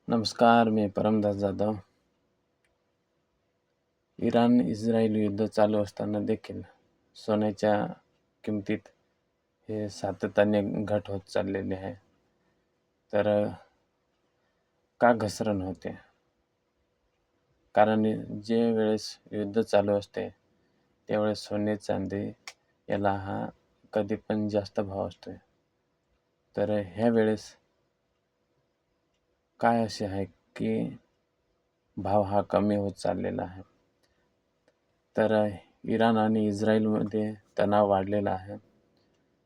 नमस्कार, मी परमदास जाधव. इराण-इस्रायल युद्ध चालू असताना देखील सोन्याच्या किमतीत हे सातत्याने घट होत चाललेली आहे. तर का घसरण होते? कारण जे वेळेस युद्ध चालू असते, त्यावेळेस सोने, चांदी याला हा कधी पण जास्त भाव असतोय. तर ह्या वेळेस काय असे आहे की भाव हा कमी होत चाललेला आहे. तर इराण आणि इस्रायलमध्ये तणाव वाढलेला आहे.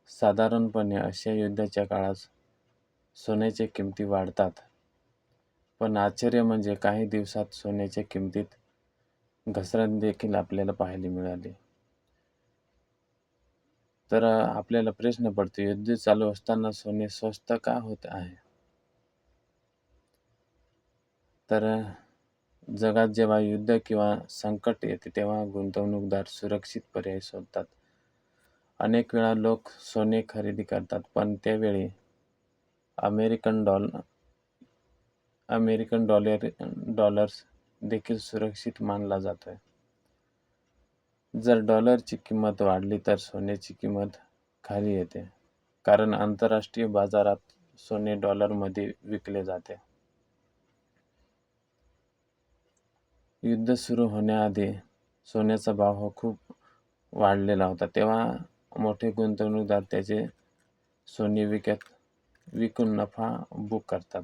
साधारणपणे अशा युद्धाच्या काळात सोन्याच्या किमती वाढतात. पण आश्चर्य म्हणजे काही दिवसात सोन्याच्या किमतीत घसरण देखील आपल्याला पाहायला मिळाली. तर आपल्याला प्रश्न पडतो, युद्ध चालू असताना सोने स्वस्त का होत आहे? तर जगात जेव्हा युद्ध किंवा संकट येते तेव्हा गुंतवणूकदार सुरक्षित पर्याय शोधतात. अनेक वेळा लोक सोने खरेदी करतात, पण त्यावेळी अमेरिकन डॉलर्स देखील सुरक्षित मानला जातोय. जर डॉलरची किंमत वाढली तर सोन्याची किंमत खाली येते, कारण आंतरराष्ट्रीय बाजारात सोने डॉलरमध्ये विकले जाते. युद्ध सुरू होण्याआधी सोन्याचा भाव खूप वाढलेला होता. तेव्हा मोठे गुंतवणूकदार त्याचे सोने विकून नफा बुक करतात.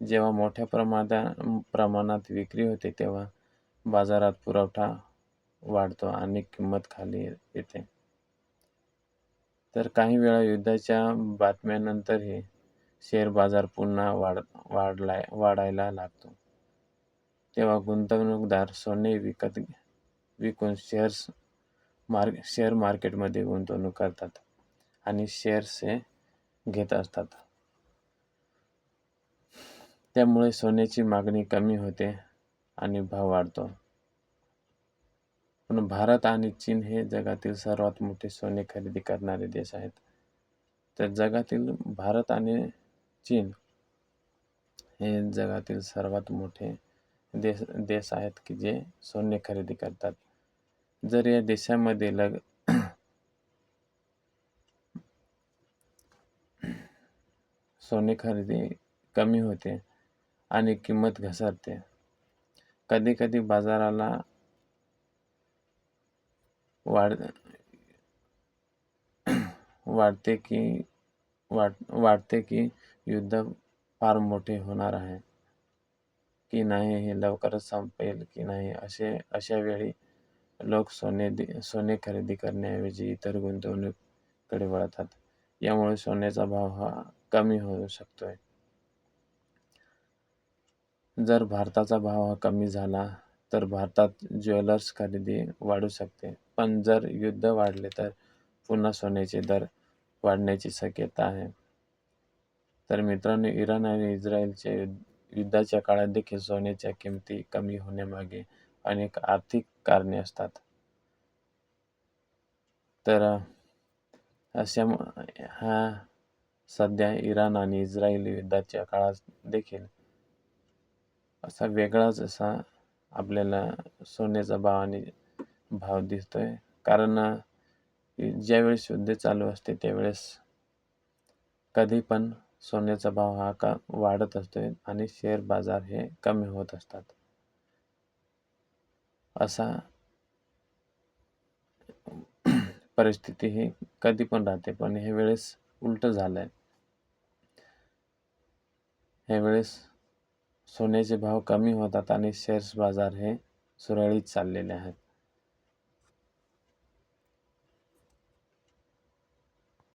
जेव्हा मोठ्या प्रमाणात विक्री होते, तेव्हा बाजारात पुरवठा वाढतो आणि किंमत खाली येते. तर काही वेळा युद्धाच्या बातम्यांनंतरही शेअर बाजार पुन्हा वाढायला लागतो. तेव्हा गुंतवणूकदार सोने विकून शेअर मार्केटमध्ये गुंतवणूक करतात आणि शेअर्स घेत असतात. त्यामुळे सोन्याची मागणी कमी होते आणि भाव वाढतो. पण भारत आणि चीन हे जगातील सर्वात मोठे सोने खरेदी करणारे देश आहेत. तर जगातील भारत आणि चीन हे जगातील सर्वात मोठे देश आहेत की जे सोने खरेदी करतात. जर या देशामध्ये सोने खरेदी कमी होते आणि किंमत घसरते. कधी-कधी बाजाराला वाटते की युद्ध फार मोठे होणार आहे की नाही, हे लवकरच संपेल की नाही. अशा वेळी लोक सोने खरेदी करण्याऐवजी इतर गुंतवणुकीकडे वळतात. यामुळे सोन्याचा भाव हा कमी होऊ शकतोय. जर भारताचा भाव हा कमी झाला तर भारतात ज्वेलर्स खरेदी वाढू शकते. पण जर युद्ध वाढले तर पुन्हा सोन्याचे दर वाढण्याची शक्यता आहे. तर मित्रांनो, इराण आणि इस्रायलच्या युद्धाच्या काळात देखील सोन्याच्या किमती कमी होण्यामागे अनेक आर्थिक कारणे असतात. तर सध्या इराण आणि इस्रायल युद्धाच्या काळात देखील असा वेगळाच आपल्याला सोन्याचा भाव दिसतोय. कारण ज्यावेळेस युद्ध चालू असते त्यावेळेस कधी पण सोन्याचा भाव हा वाढत असतोय आणि शेअर बाजार हे कमी होत असतात. असा परिस्थिती ही कधी पण राहते, पण ह्या वेळेस उलट झालंय. ह्या वेळेस सोन्याचे भाव कमी होतात आणि शेअर्स बाजार हे सुरळीत चाललेले आहेत.